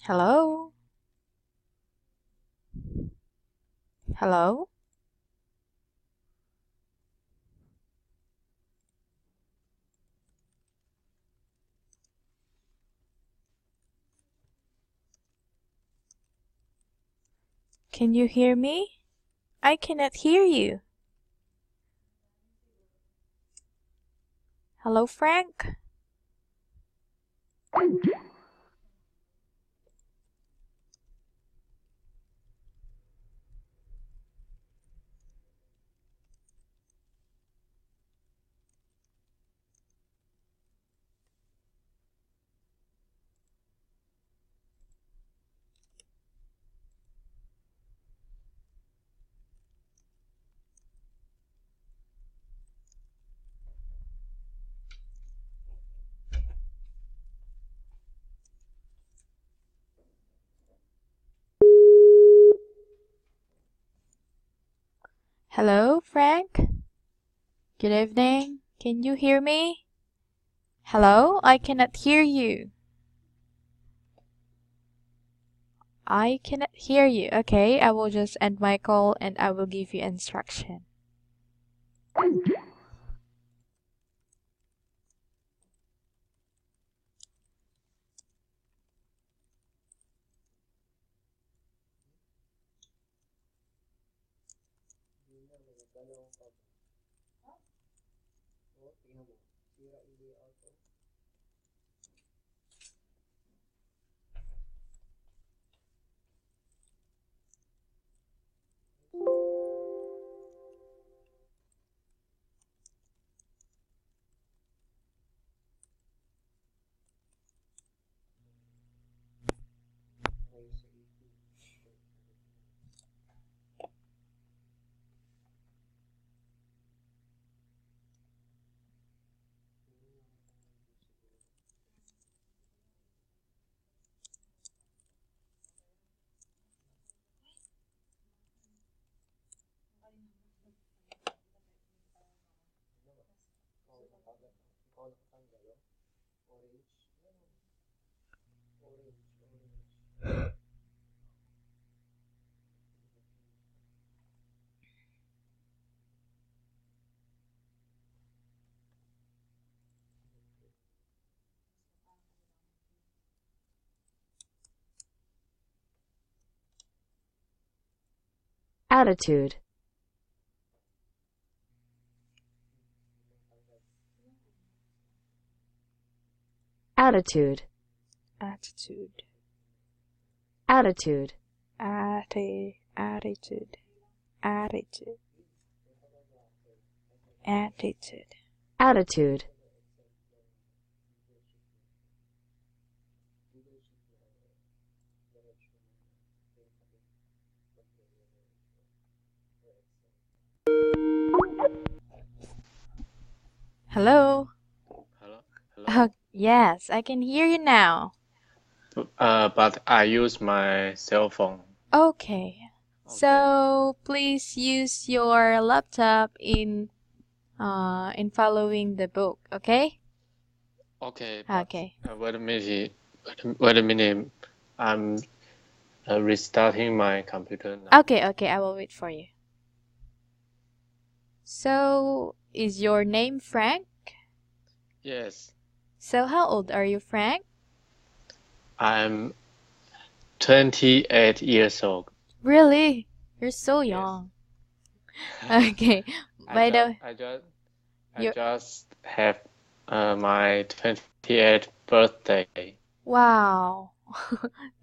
Hello? Hello? Can you hear me? I cannot hear you. Hello, Frank? Hello, Frank? Good evening. Can you hear me? Hello? I cannot hear you. I cannot hear you. Okay, I will just end my call and I will give you instruction. Attitude. Attitude. Attitude. Attitude. Attitude. Attitude. Attitude. Attitude. Hello? Hello, hello. Yes, I can hear you now. But I use my cell phone. Okay. Okay. So please use your laptop in following the book, okay? Okay, but Okay. wait a minute. Wait a minute. I'm restarting my computer now. Okay, I will wait for you. So, is your name Frank? Yes, So, how old are you, Frank? I'm 28 years old. Really? You're so Yes. young. Okay. By the I you just have my 28th birthday wow.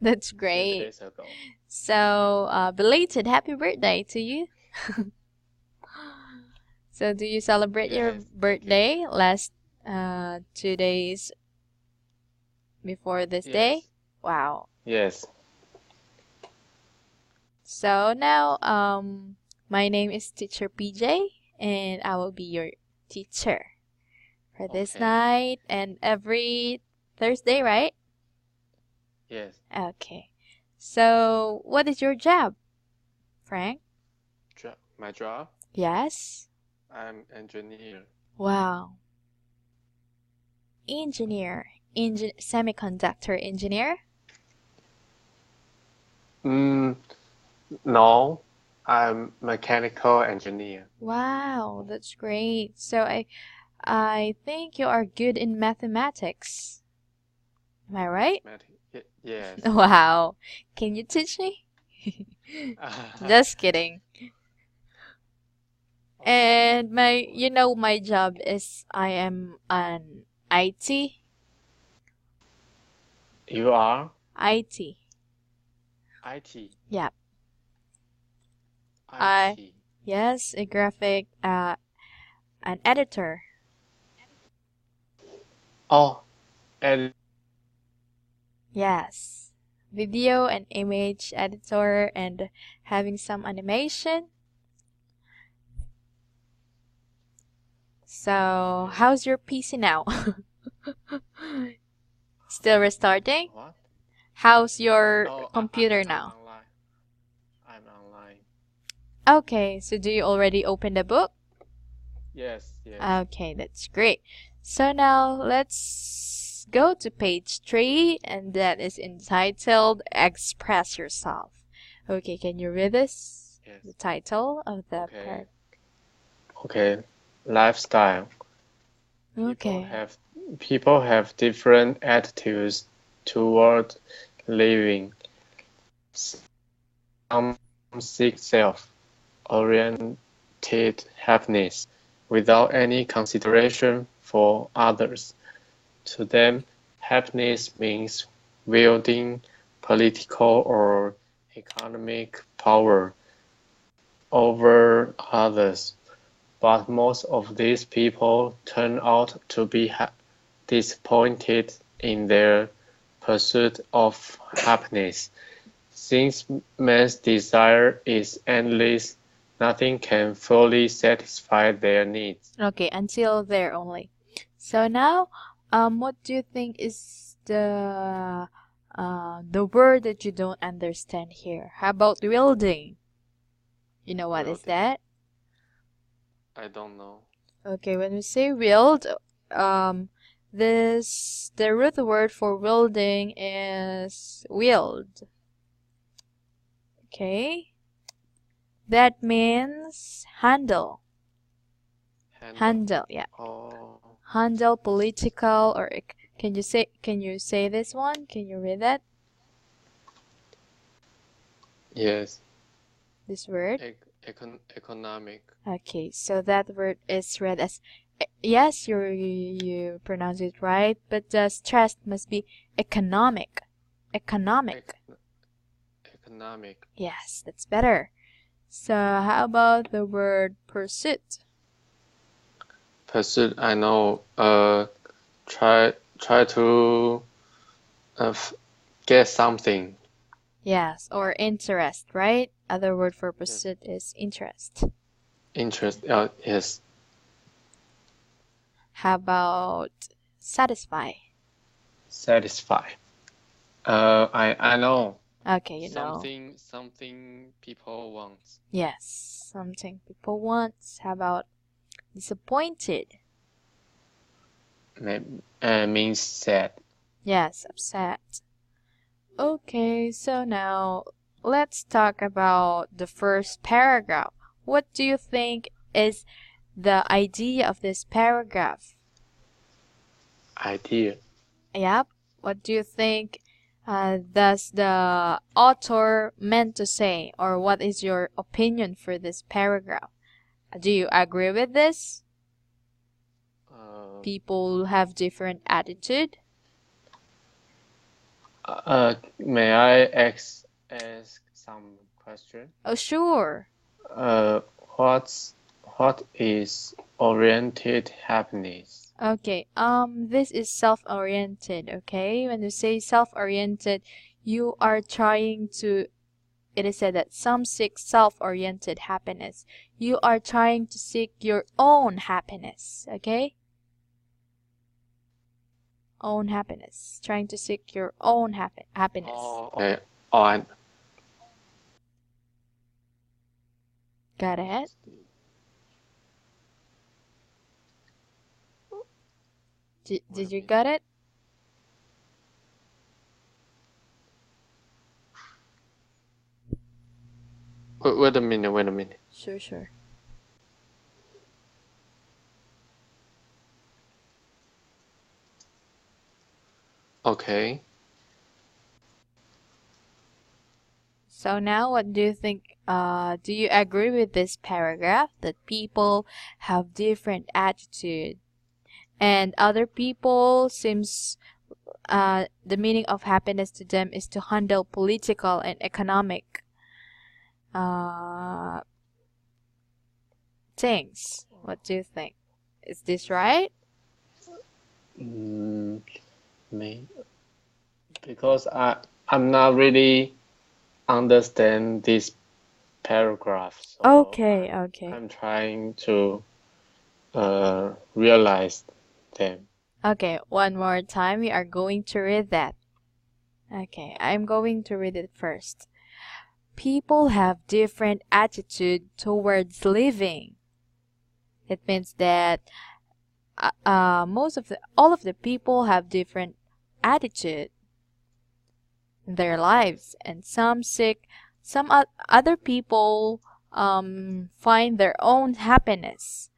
That's 2 great. days ago. So, belated happy birthday to you. So, do you celebrate your Yes, thank you. birthday last 2 days before this day? Yes, Wow. yes. So now, my name is Teacher PJ, and I will be your teacher for this Okay. night and every Thursday, right? Yes. Okay. So, what is your job, Frank? My job, Yes. I'm engineer. Wow. Engineer. Semiconductor engineer? Mm, no, I'm mechanical engineer. Wow, that's great. So I think you are good in mathematics. Am I right? Yes. Wow. Can you teach me? Just kidding. Okay. And my job is I am an IT. You are IT. IT. Yeah. I IT. yes, a graphic an editor. Oh, and Yes. Video and image editor and having some animation. So, okay. how's your PC now? Still restarting? What? How's your Oh, computer I'm now? online. I'm online. Okay, so do you already open the book? Yes, yes. Okay, that's great. So now let's go to page 3 and that is entitled Express Yourself. Okay, can you read this? Yes. The title of the Okay. paragraph. Okay. Lifestyle. People Okay. have people have different attitudes toward living. Some seek self-oriented happiness without any consideration for others. To them, happiness means wielding political or economic power over others. But most of these people turn out to be disappointed in their pursuit of happiness. Since man's desire is endless, nothing can fully satisfy their needs. Okay, until there only. So now, what do you think is the word that you don't understand here? How about wielding? You know what is Wielding. that? I don't know. Okay, when we say wield, um, the root word for wielding is wield. Okay, that means handle. Handle. Handle, yeah. Oh, Handle political or can you say this one? Can you read that? yes. This word? Economic. Okay, so that word is read as yes, you pronounce it right, but the stress must be economic. Economic. Ec- economic. Yes, that's better. So how about the word pursuit? Pursuit. I know. Try to uh, get something. Yes, or interest, right? Other word for Yes. pursuit is interest. Interest. Yes. How about satisfy? Satisfy. I know. Okay, you know. Something people want. Yes, something people want. How about disappointed? Means sad. Yes, upset. Okay, so now let's talk about the first paragraph. What do you think is the idea of this paragraph? Idea. Yep. What do you think does the author meant to say, or what is your opinion for this paragraph? Do you agree with this? Uh, People have different attitude. may I ask some question? Oh, sure. Uh, what's what is oriented happiness? Okay. This is self-oriented. Okay. When you say self-oriented, you are trying to. It is said that some seek self-oriented happiness. You are trying to seek your own happiness. Okay. Own happiness. Trying to seek your own happiness. Oh, okay. Oh, Got it? Did you got it? Wait a minute, wait a minute. Sure, sure. Okay. So now what do you think? Do you agree with this paragraph that people have different attitude and other people seems the meaning of happiness to them is to handle political and economic uh, things. What do you think? Is this right? Me, because I'm not really understand this paragraph, so Okay, okay. I'm trying to realize them. Okay, one more time. We are going to read that. Okay, I'm going to read it first. People have different attitude towards living. It means that all of the people have different attitude in their lives, and other people find their own happiness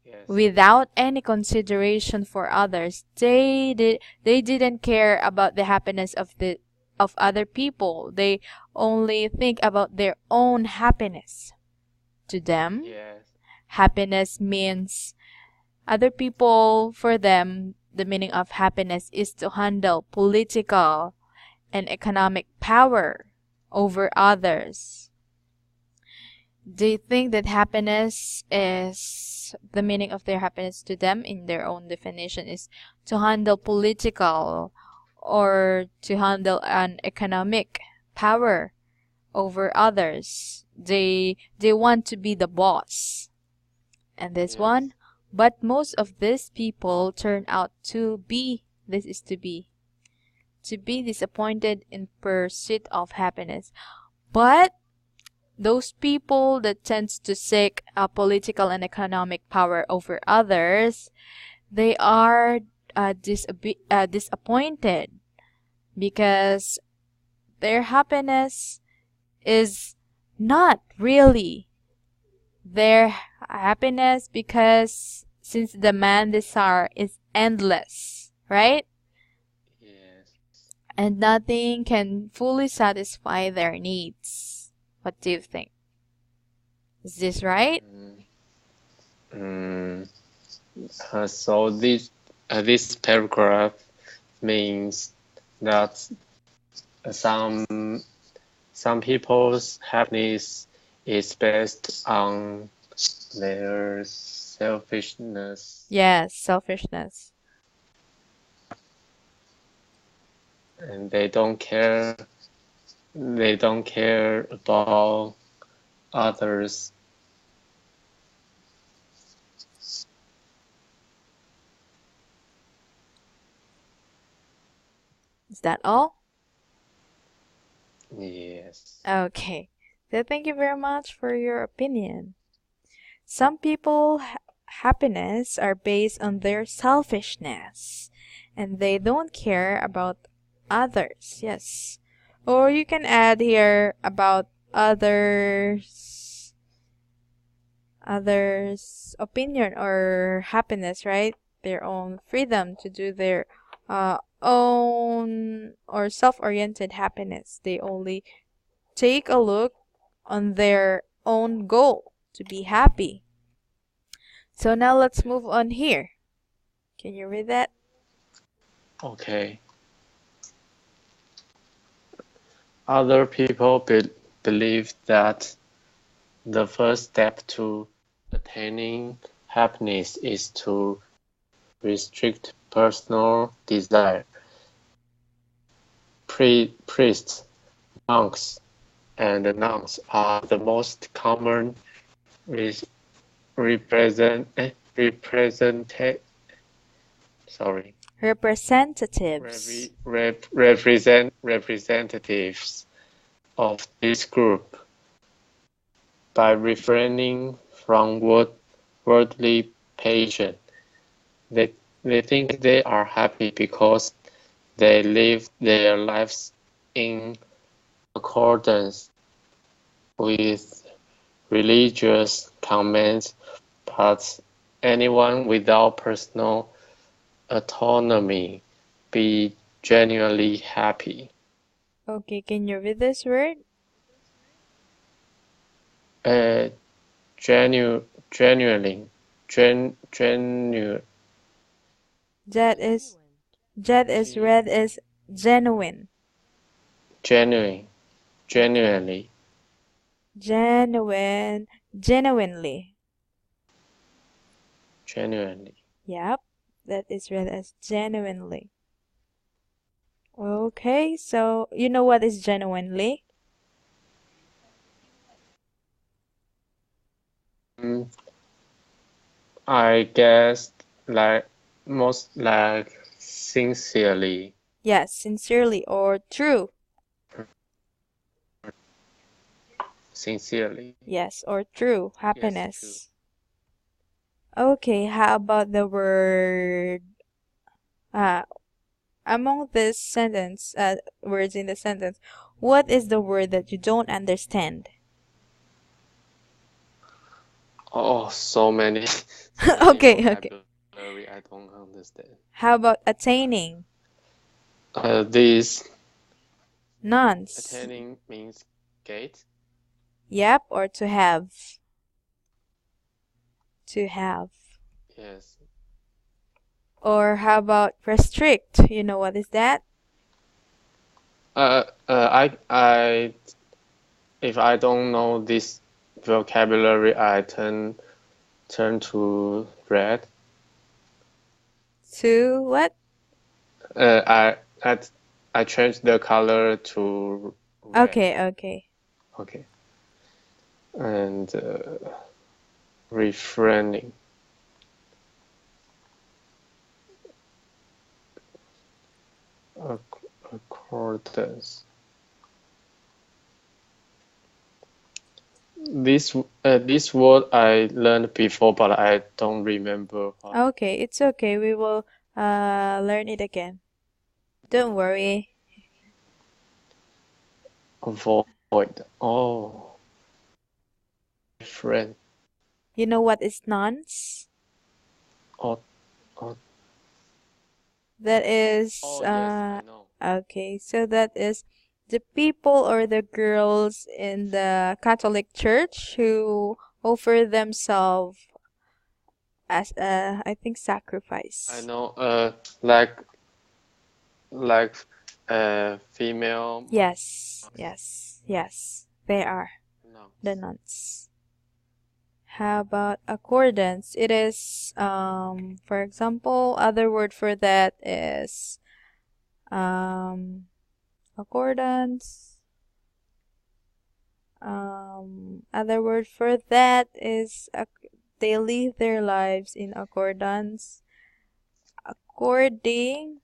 Yes. without any consideration for others. They didn't care about the happiness of other people. They only think about their own happiness. To them, Yes. happiness means other people. For them, the meaning of happiness is to handle political and economic power over others. Do you think that happiness is the meaning of their happiness to them in their own definition is to handle political or to handle an economic power over others? They want to be the boss. And this Yes. one, but most of these people turn out to be disappointed in pursuit of happiness. But those people that tends to seek political and economic power over others, they are disappointed because their happiness is not really their happiness, because since the man desire is endless, right? Yes. And nothing can fully satisfy their needs. What do you think? Is this right? So this paragraph means that some people's happiness is based on their selfishness, Yes, selfishness. and they don't care about others. Is that all? Yes. Okay. So thank you very much for your opinion. Some people happiness are based on their selfishness and they don't care about others. Yes. Or you can add here about others opinion or happiness, right? Their own freedom to do their own or self-oriented happiness. They only take a look on their own goal to be happy. So now let's move on here. Can you read that? Okay. Other people believe that the first step to attaining happiness is to restrict personal desire. Priests, monks, and nuns are the most common Representatives. representatives of this group. By refraining from worldly passion, they think they are happy because they live their lives in accordance with religious comments, but anyone without personal autonomy be genuinely happy. Okay, can you read this word? Genuinely, That is read as genuine. genuinely, genuinely. Genuinely. Yep, that is read as genuinely. Okay, so you know what is genuinely? I guess most sincerely. Yes, sincerely or true. Sincerely. Yes, or true. Yes, true. Happiness. Okay, how about the word among this sentence, words in the sentence, what is the word that you don't understand? Oh, so many Okay. vocabulary I don't understand. How about attaining? This Nonce. attaining means gate. Yep, or to have. To have. Yes. Or how about restrict? You know what is that? If I don't know this vocabulary, I turn to red. To what? I change the color to red. Okay. And refraining. Accordance. This word I learned before, but I don't remember. Okay, it's okay. We will learn it again. Don't worry. Avoid. Oh, friend. You know what is nonce? Oh, That is yes, I know. okay, so that is the people or the girls in the Catholic Church who offer themselves as I think sacrifice. I know. Like female. Yes. They are No. the nuns. How about accordance? It is for example, other word for that is accordance. Other word for that is they live their lives in accordance. According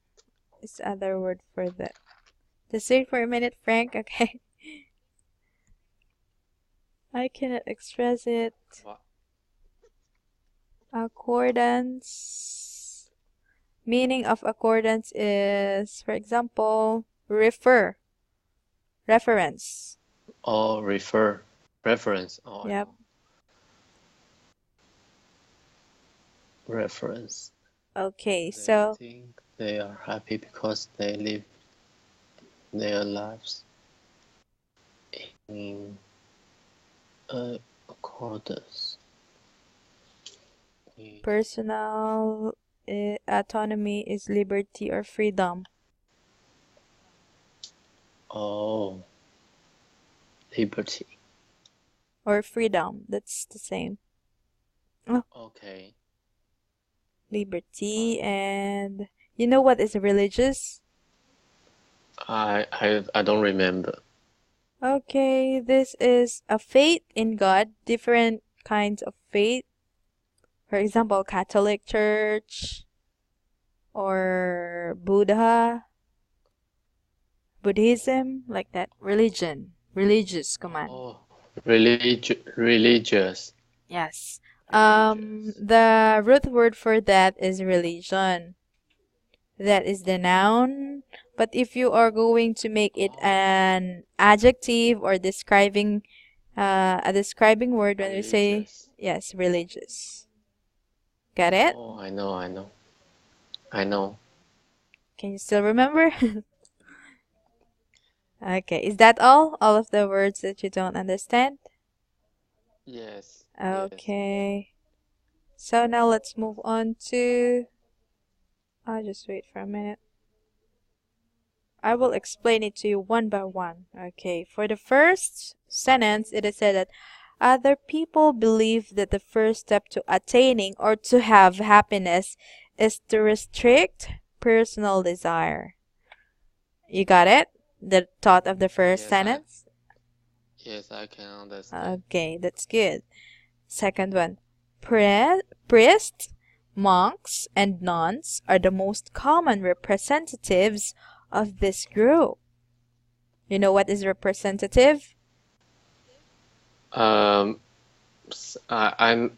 is other word for that. Just wait for a minute, Frank. Okay. I cannot express it. What? Accordance. Meaning of accordance is, for example, refer. Reference. Oh, reference. Oh, Yep. Reference. Okay, They so think they are happy because they live their lives in accordance. personal autonomy is liberty or freedom. Oh, liberty. Or freedom, that's the same. Oh, Okay. liberty. And you know what is religious? I don't remember. Okay, this is a faith in God, different kinds of faith. For example, Catholic Church or Buddhism, like that. Religious command. Oh, religious. Yes. Religious. The root word for that is religion. That is the noun. But if you are going to make it an adjective or describing A describing word when we say, Religious. yes, religious. Got it? Oh, I know. I know. Can you still remember? Okay, is that all? All of the words that you don't understand? Yes. Okay. So now let's move on to. I'll just wait for a minute. I will explain it to you one by one. Okay, for the first sentence, it is said that other people believe that the first step to attaining or to have happiness is to restrict personal desire. You got it? The thought of the first sentence? Yes, I can understand. Okay, that's good. Second one, priests, monks, and nuns are the most common representatives of this group. You know what is representative? Um, I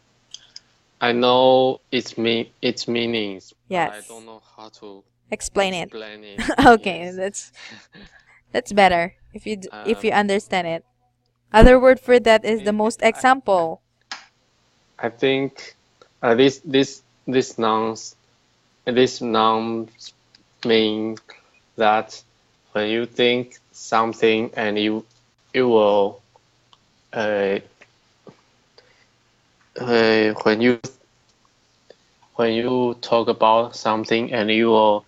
know its meanings, but I Yes. don't know how to Explain it. explain it. Okay, Yes. that's better if you if you Um, understand it. Other word for that is the it, most example. I think this nouns mean that when you think something and you will when you talk about something and you will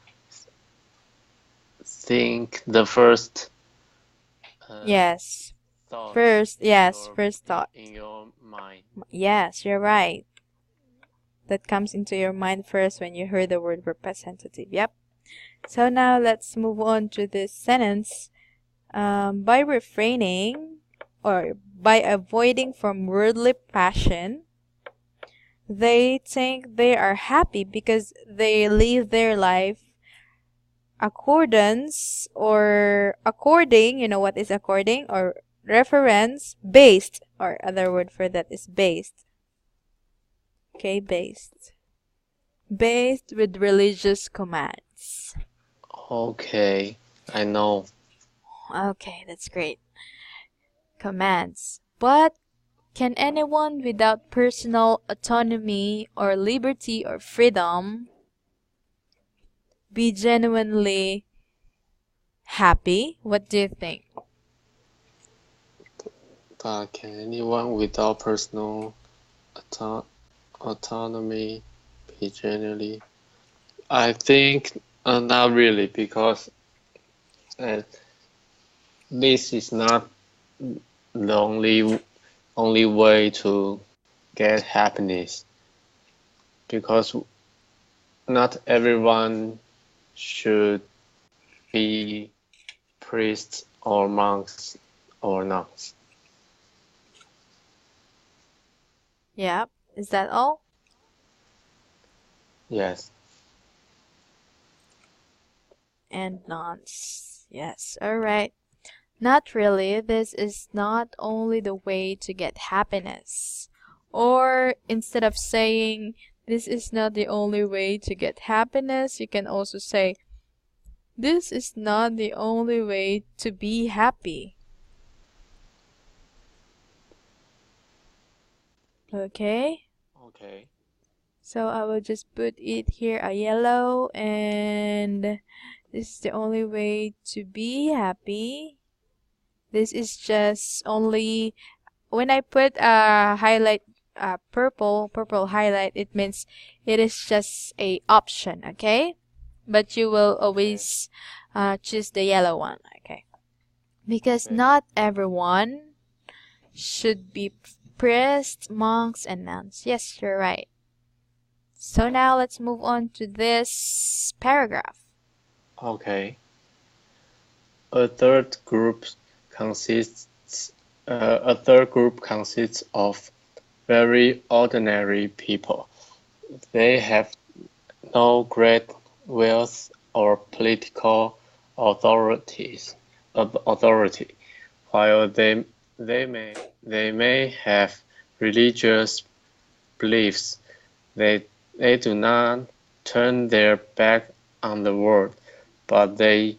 think the first Yes. thought First, in yes, your first thought. in your mind. Yes, you're right. That comes into your mind first when you heard the word representative. Yep. So now let's move on to this sentence. By refraining or by avoiding from worldly passion, they think they are happy because they live their life accordance or according, you know what is according, or reference based, or other word for that is based. Okay, based with religious commands. Okay, I know. Okay, that's great. Commands. But can anyone without personal autonomy or liberty or freedom be genuinely happy? What do you think? But can anyone without personal autonomy be generally? I think not really, because uh, this is not the only way to get happiness, because not everyone should be priests or monks or nuns. Yep. Is that all? Yes. And nonce. Yes. All right. Not really. This is not only the way to get happiness. Or instead of saying this is not the only way to get happiness, you can also say this is not the only way to be happy. Okay? Okay. So I will just put it here a yellow, and this is the only way to be happy. This is just only when I put a highlight purple highlight, it means it is just a option, okay? But you will always choose the yellow one, okay? Because Okay. not everyone should be priests, monks, and nuns. Yes, you're right. So now let's move on to this paragraph. Okay. A third group consists of very ordinary people. They have no great wealth or political authority, while they may have religious beliefs. They do not turn their back on the world, but they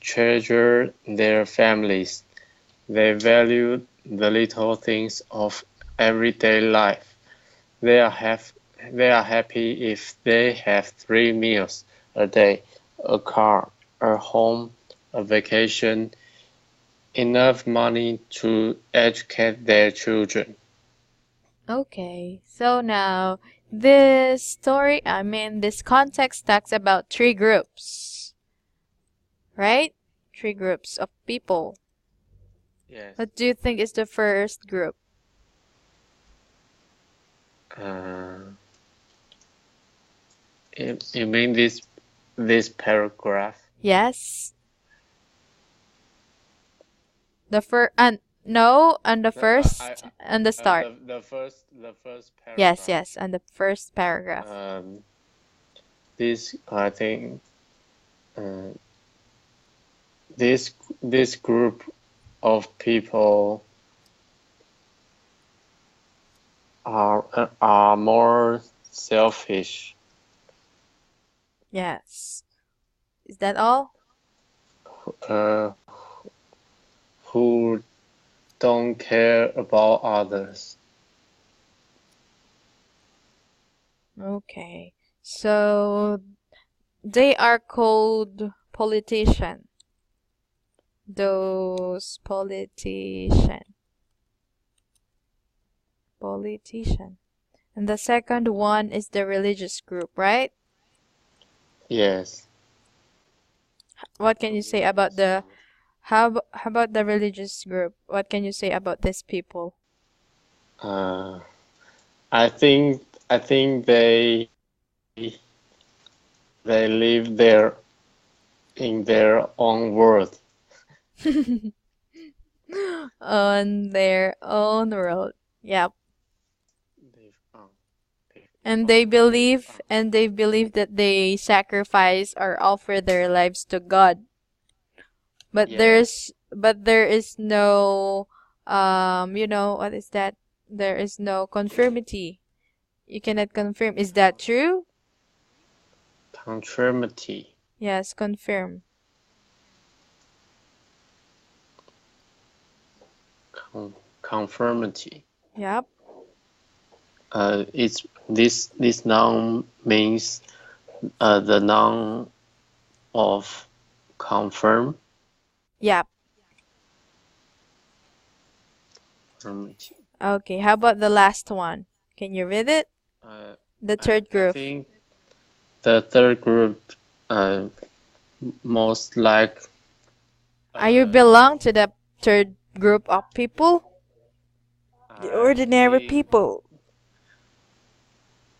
treasure their families. They value the little things of everyday life. They are happy if they have 3 meals a day, a car, a home, a vacation, enough money to educate their children. Okay, so now this context talks about three groups, right? Three groups of people. Yes. What do you think is the first group? You mean this paragraph? Yes. The first and no, on the first and the start. The first paragraph. Yes, and the first paragraph. This I think this group of people are more selfish. Yes. Is that all? Who don't care about others. Okay. So they are called politician. Those politician. And the second one is the religious group, right? Yes. What can you say about the how about the religious group? What can you say about these people? I think they live there in their own world. On their own world. Yep. And they believe that they sacrifice or offer their lives to God. But Yes. there is no what is that? There is no conformity. You cannot confirm. Is that true? Conformity. Yes, confirm. Conformity. Yep. It's this noun means the noun of confirm. Yep. Conformity. Okay, how about the last one? Can you read it? The third group. I think the third group most like. Are you belong to the third group of people? The ordinary people.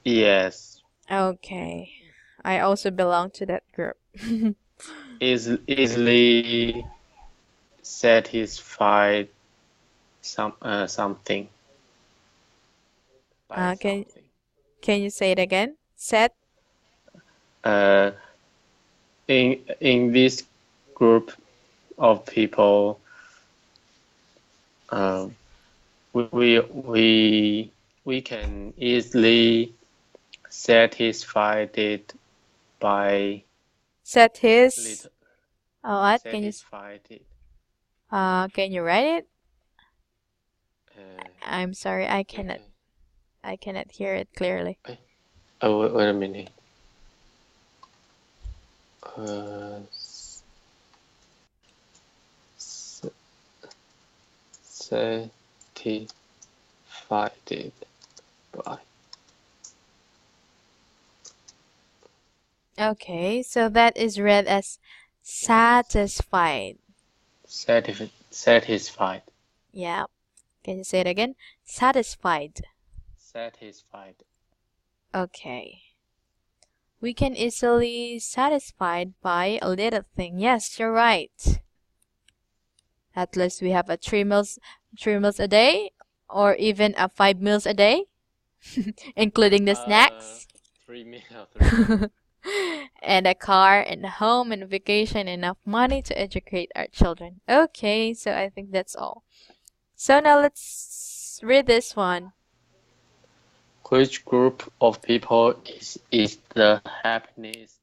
Yes. Okay. I also belong to that group. Easily satisfied something. Can you say it again? Set. In this group of people, we can easily satisfied it by Set his. What can you? satisfied it. Can you write it? I'm sorry, I cannot. I cannot hear it clearly. Oh, wait a minute. Satisfied it by. Okay, so that is read as satisfied. Satisfied. Yeah. Can you say it again? Satisfied. Satisfied. Okay. We can easily satisfied by a little thing. Yes, you're right. At least we have a 3 meals a day, or even a 5 meals a day, including the snacks. 3 meals. And a car and a home and a vacation, enough money to educate our children. Okay, so I think that's all. So now let's read this one. Which group of people is the happiest?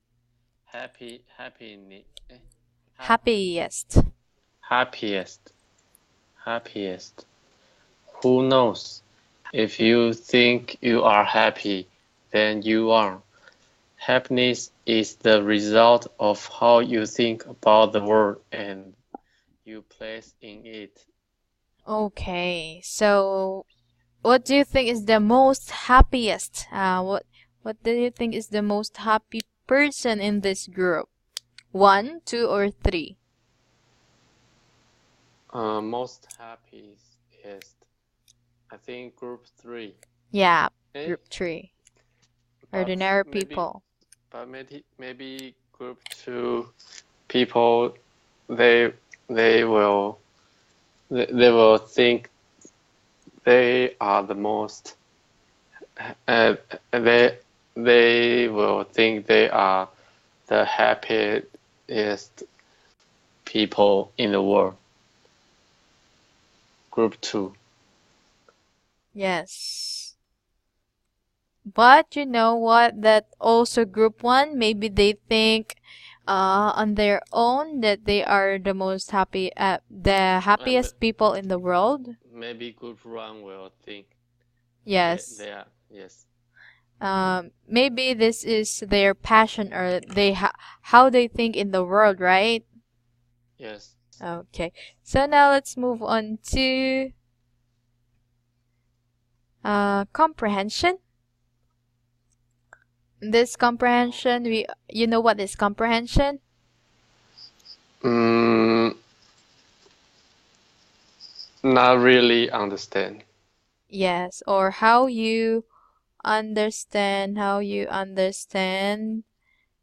Happiest. Who knows? If you think you are happy, then you are. Happiness is the result of how you think about the world and you place in it. Okay, so what do you think is the most happiest? What do you think is the most happy person in this group? 1, 2, or 3? Most happiest, I think group 3. Yeah, Eh? group 3. But Ordinary maybe, people. but maybe group 2 people, they they will they will think they are the most, and they will think they are the happiest people in the world. Group 2. Yes. But you know what? That also group 1, maybe they think on their own that they are the most happy, the happiest people in the world. Maybe group 1 will think Yes. they are, yes. Maybe this is their passion or how they think in the world, right? Yes. Okay. So now let's move on to comprehension. This comprehension, you know what is comprehension? Not really understand. Yes, or how you understand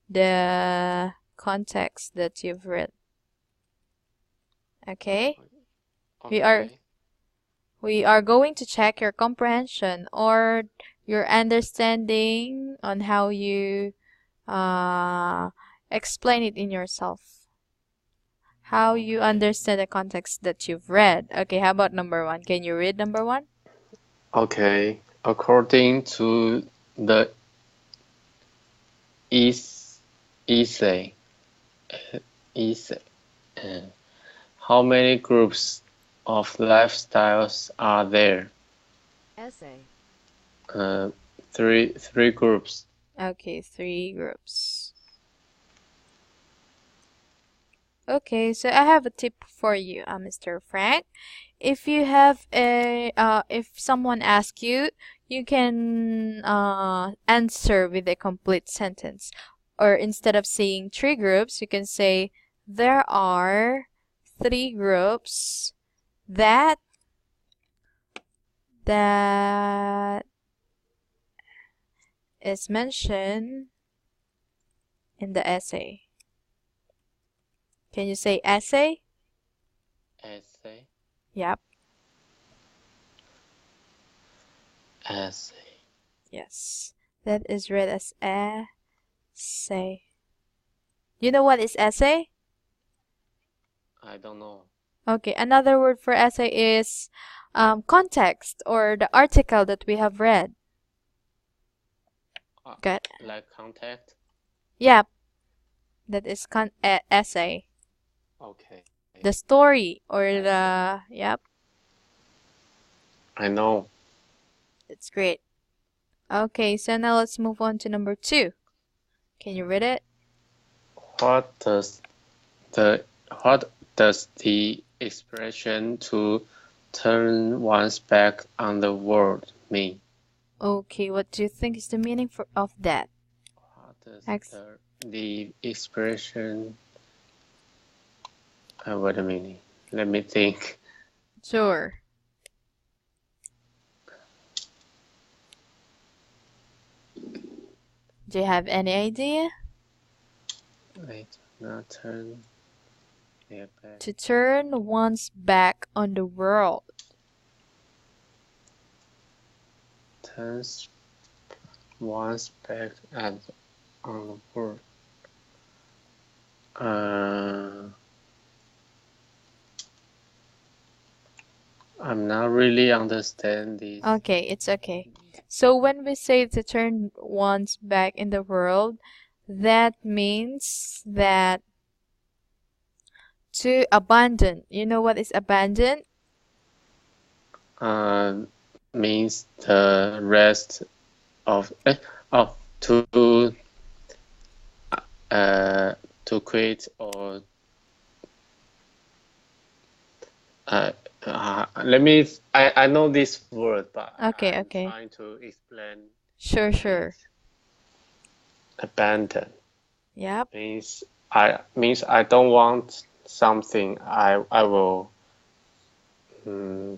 the context that you've read. Okay? Okay. We are going to check your comprehension or your understanding on how you explain it in yourself. How you understand the context that you've read. Okay, how about number 1? Can you read number 1? Okay. According to the essay, how many groups of lifestyles are there? Essay. Three groups. Okay, 3 groups. Okay, so I have a tip for you, Mr. Frank. If you have if someone asks you, you can answer with a complete sentence. Or instead of saying 3 groups, you can say there are 3 groups that is mentioned in the essay. Can you say essay? Essay. Yep. Essay. Yes. That is read as essay. You know what is essay? I don't know. Okay, another word for essay is context or the article that we have read. Good. Like contact? Yep. That is essay. Okay. The story or the, yep. I know. It's great. Okay, so now let's move on to number 2. Can you read it? What does the expression to turn one's back on the world mean? Okay, what do you think is the meaning of that? What does the expression? Wait a minute. Let me think. Sure. Do you have any idea? Wait, not turn their back. To turn one's back on the world. Turns one's back on the world. I'm not really understand this. Okay, it's okay. So when we say to turn one's back in the world, that means that to abandon. You know what is abandon? means the rest of to quit or let me I know this word but Okay, I'm okay. trying to explain Sure, what sure. is abandon. Yep. Means I don't want something. I will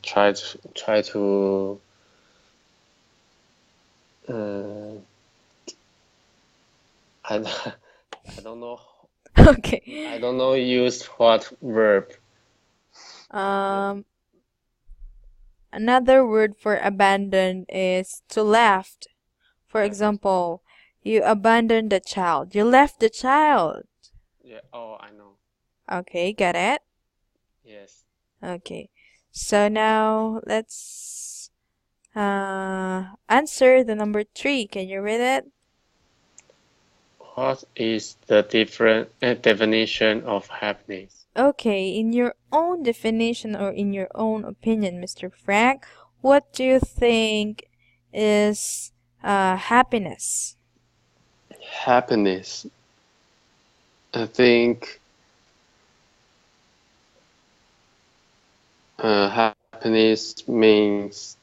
try to uh, I I don't know Okay. I don't know use what verb. Um, Another word for abandon is to left. For Left. example, you abandoned the child. You left the child. Yeah. Oh, I know. Okay, got it? Yes. Okay. So now let's answer the number 3. Can you read it? What is the different definition of happiness? Okay, in your own definition or in your own opinion, Mr. Frank, what do you think is happiness? Happiness. I think happiness means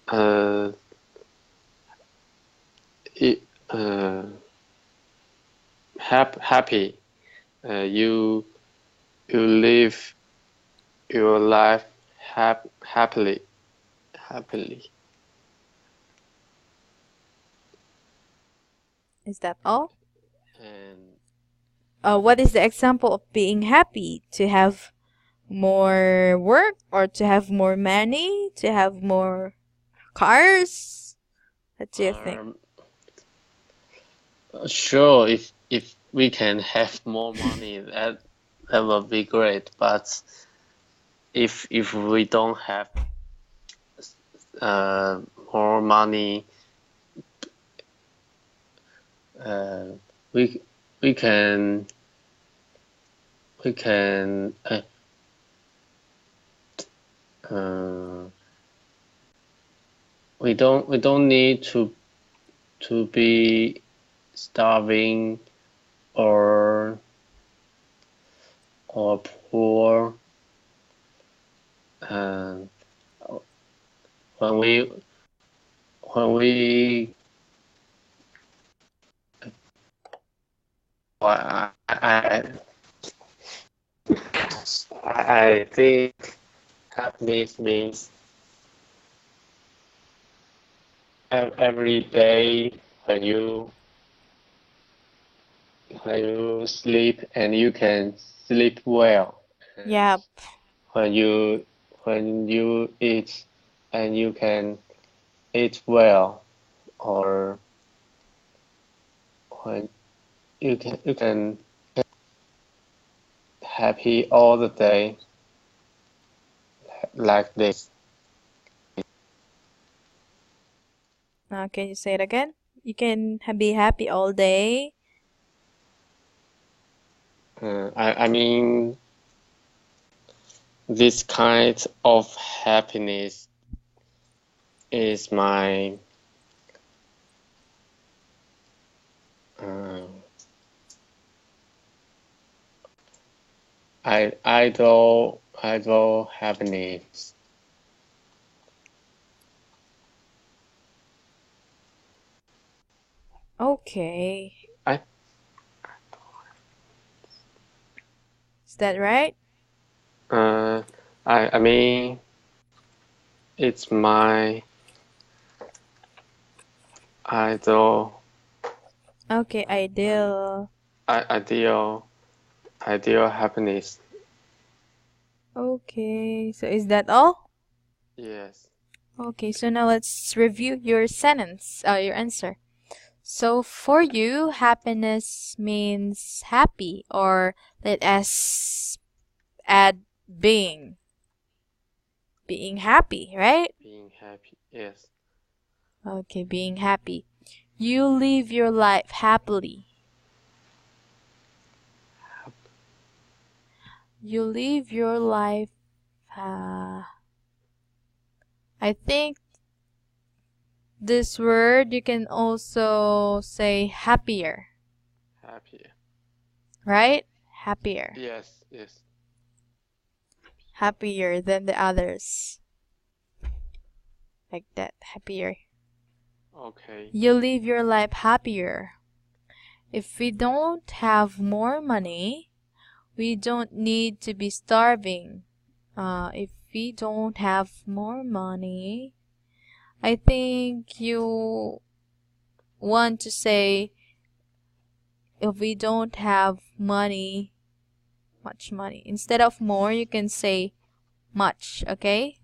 uh, it, happy. You live your life happily. Is that all? And What is the example of being happy? To have more work or to have more money? To have more cars? What do you think? sure, if we can have more money, that would be great. But if we don't have uh, more money, uh, we we can we can uh, we don't need to be starving or poor. Uh, when we I think happiness means every day when you sleep and you can sleep well, and Yep. when you eat and you can eat well, or when you can happy all the day like this. Can you say it again? You can be happy all day. I mean this kind of happiness is my uh, idol happiness. Okay. I Is that right? uh I mean it's my idol Okay, ideal. ideal ideal happiness. Okay, so is that all? Yes. Okay, so now let's review your sentence, your answer. So for you, happiness means happy, or let us add being. Being happy, right? Being happy. Yes. Okay, being happy. You live your life happily. You live your life I think this word you can also say happier, Happy. right? Happier. Yes, yes. Happier than the others. Like that, happier. Okay. You live your life happier. If we don't have more money, we don't need to be starving. If we don't have more money, I think you want to say if we don't have money, much money. Instead of more, you can say much, okay?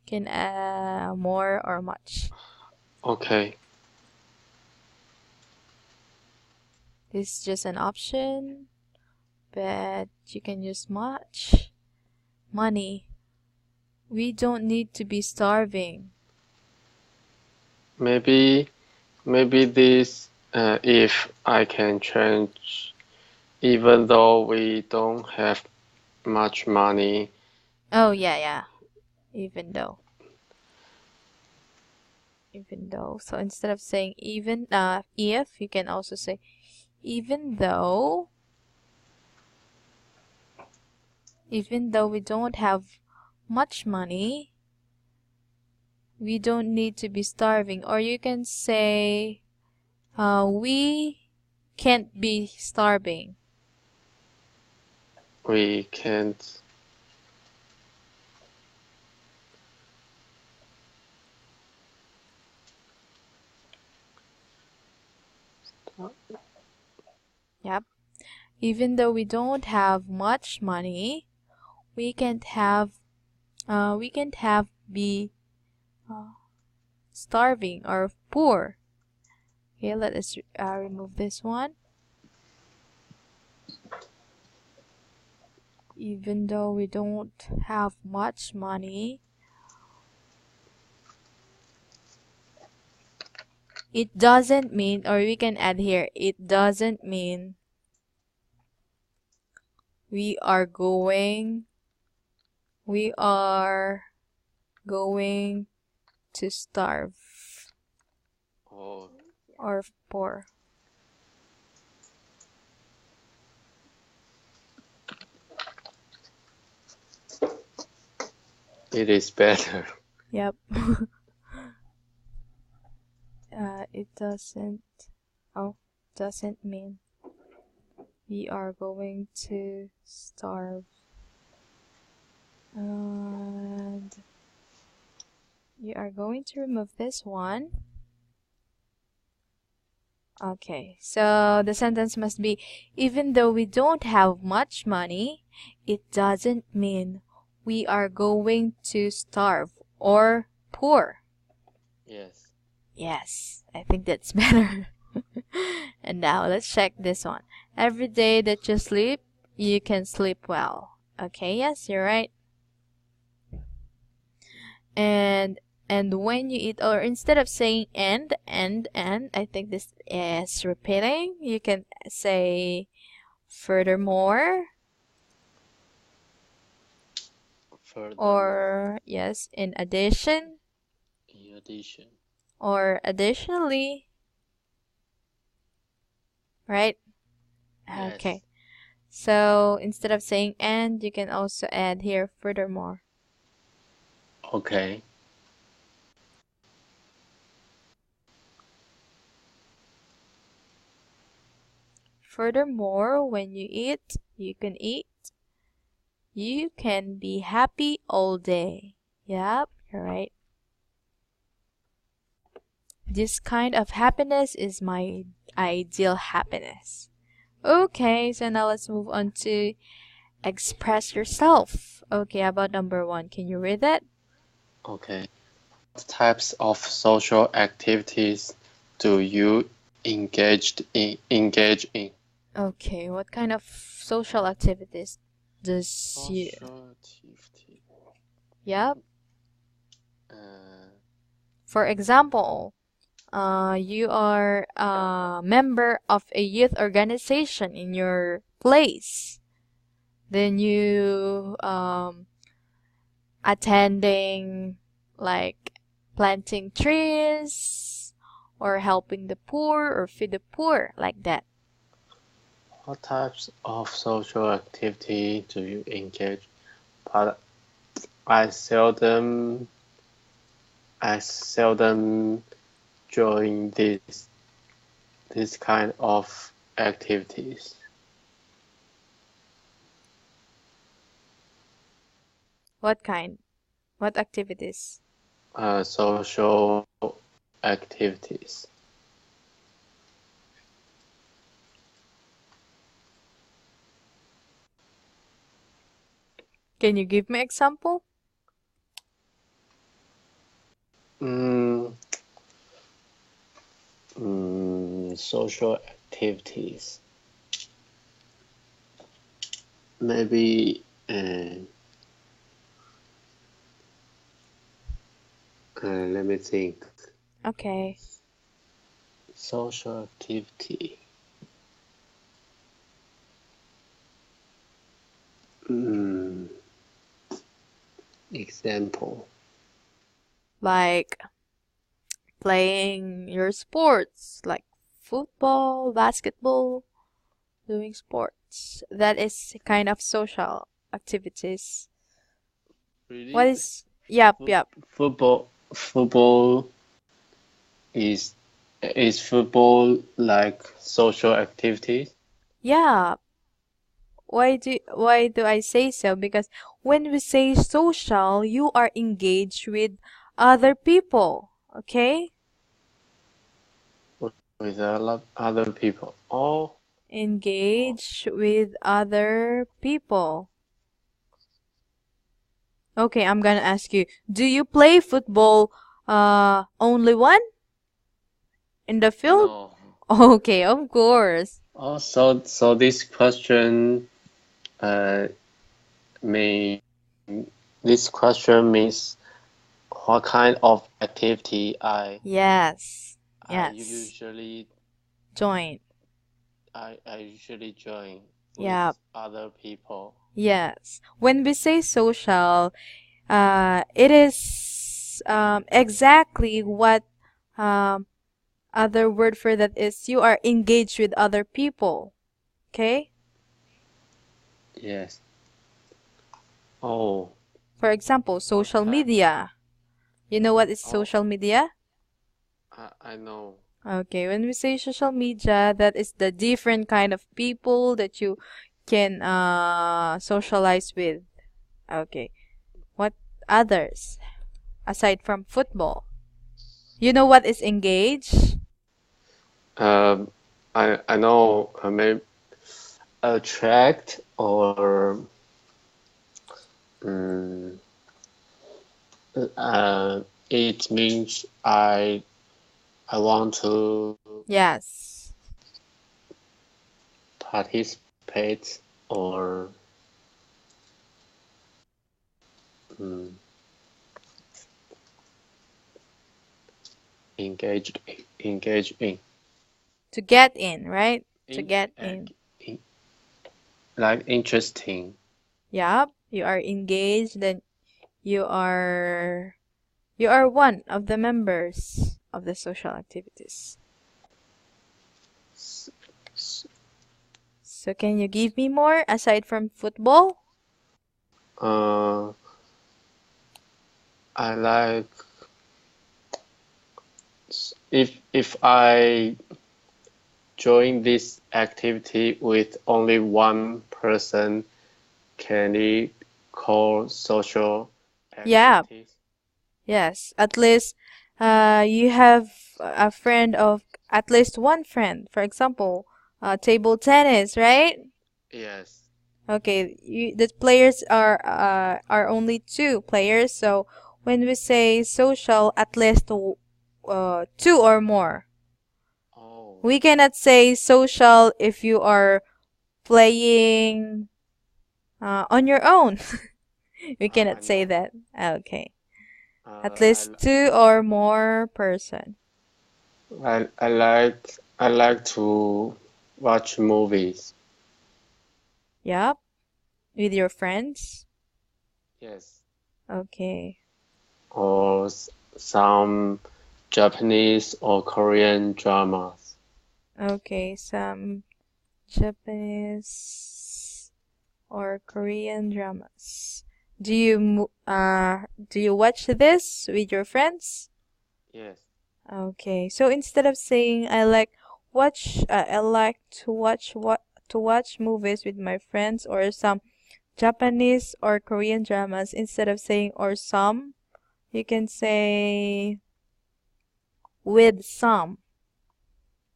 You can more or much. Okay. This is just an option, but you can use much money. We don't need to be starving. Maybe this if I can change, even though we don't have much money. Oh, yeah. Even though. So instead of saying if, you can also say even though we don't have much money, we don't need to be starving. Or you can say we can't be starving. We can't. Yep. Even though we don't have much money, we can't be starving or poor. Okay, let us remove this one. Even though we don't have much money, it doesn't mean, or we can add here, it doesn't mean we are going to starve Oh, or poor. it is better. Yep. It doesn't mean we are going to starve. And you are going to remove this one. Okay, so the sentence must be, even though we don't have much money, it doesn't mean we are going to starve or poor. Yes. Yes, I think that's better. And now let's check this one. Every day that you sleep, you can sleep well. Okay, yes, you're right. And when you eat, or instead of saying and, I think this is repeating. You can say furthermore. Or yes, in addition. In addition. Or additionally. Right? Yes. Okay. So instead of saying and, you can also add here furthermore. Okay. Furthermore, when you eat, you can eat. You can be happy all day. Yep, you're right. This kind of happiness is my ideal happiness. Okay, so now let's move on to express yourself. Okay, about number 1. Can you read that? Okay. What types of social activities do you engage in? Okay, what kind of social activities does you... Social activity. Yep. For example, you are a member of a youth organization in your place. Then you attending, like planting trees, or helping the poor, or feed the poor, like that. What types of social activity do you engage? But I seldom join this kind of activities. What kind? What activities? Social activities. Can you give me example? Social activities. Maybe let me think. Okay. Social activity. Example. Like playing your sports, like football, basketball, doing sports. That is kind of social activities. Really? What is, yep, yep. Football is football like social activities? Yeah. Why do I say so? Because when we say social, you are engaged with other people, okay? With a lot other people. Oh, Engage with other people. Okay, I'm gonna ask you, do you play football only one in the field? no. Okay, of course. Oh, so this question uh mean this question means what kind of activity Yes. I Yes. usually Join. I usually join Yeah. with other people. Yes. When we say social, it is exactly what um, other word for that is you are engaged with other people. Okay? Yes. Oh, For example, what social type? media. You know what is Oh, social media? I know. Okay, when we say social media, that is the different kind of people that you can socialize with. Okay. What others aside from football? You know what is engage? Um, I know. Maybe attract or um, it means I want to Yes. participate or um, engage To get in, right? To in, get uh, in. in like interesting. Yup. You are engaged, then you are you are one of the members of the social activities. S- s- So can you give me more aside from football? Uh, I like if I join this activity with only one person, can it call social Yeah. activities? Yes. At least you have a friend of at least one friend. For example, table tennis, right? Yes. Okay, the players are only two players, so when we say social, at least two or more. Oh, We cannot say social if you are playing on your own. We I cannot say know. that. Okay, at Uh, I, least two or more person. I like to watch movies. Yup, with your friends. Yes. Okay. or some Japanese or Korean dramas. Okay, some Japanese or Korean dramas. Do you watch this with your friends? Yes. Okay. So instead of saying I like to watch movies with my friends or some Japanese or Korean dramas, instead of saying or some, you can say with some.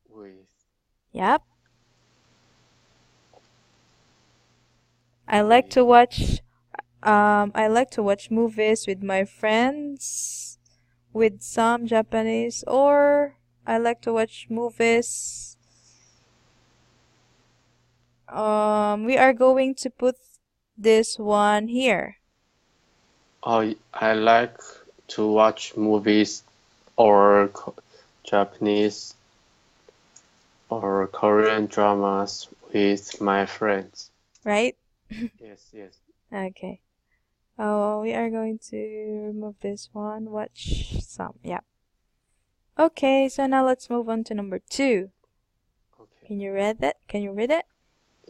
With Yep. I like with to watch movies with my friends with some Japanese, or I like to watch movies. We are going to put this one here. Oh, I like to watch movies or Japanese or Korean dramas with my friends. Right? Yes, yes. Okay. Oh, we are going to remove this one. Watch some. Yeah. Okay, so now let's move on to number 2. Okay. Can you read that? Can you read it?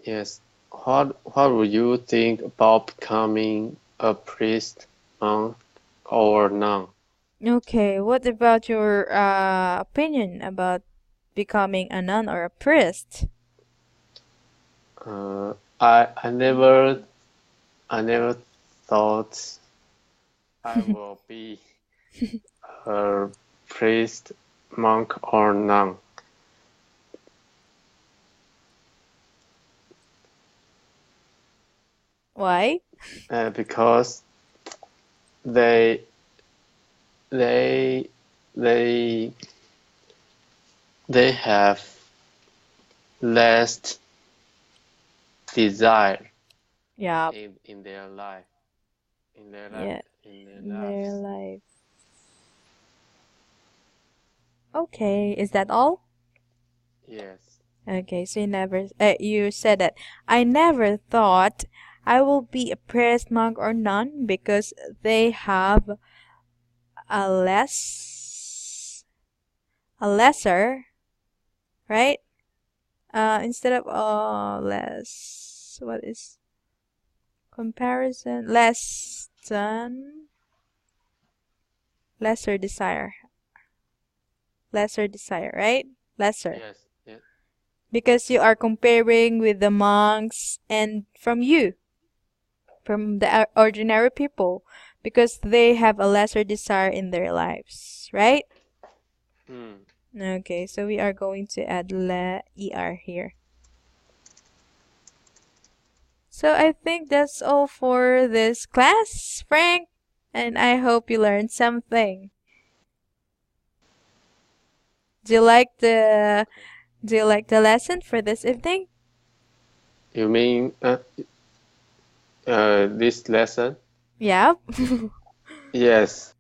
Yes. What would you think about becoming a priest, monk, or nun? Okay, what about your opinion about becoming a nun or a priest? I never thought I will be a priest, monk, or nun. Why? Because they they they they have less desire Yeah, in their life yeah, in their their lives. life. Okay, is that all? Yes. Okay, so you said that I never thought I will be a priest, monk, or nun because they have a lesser, right? Instead of less, what is comparison? Less than lesser desire, right? Lesser. Yes. Yes. Because you are comparing with the monks and from the ordinary people, because they have a lesser desire in their lives, right? Hmm. Okay, so we are going to add er here. So I think that's all for this class, Frank, and I hope you learned something. Do you like the Okay. do you like the lesson for this evening? You mean this lesson? Yeah. Yes.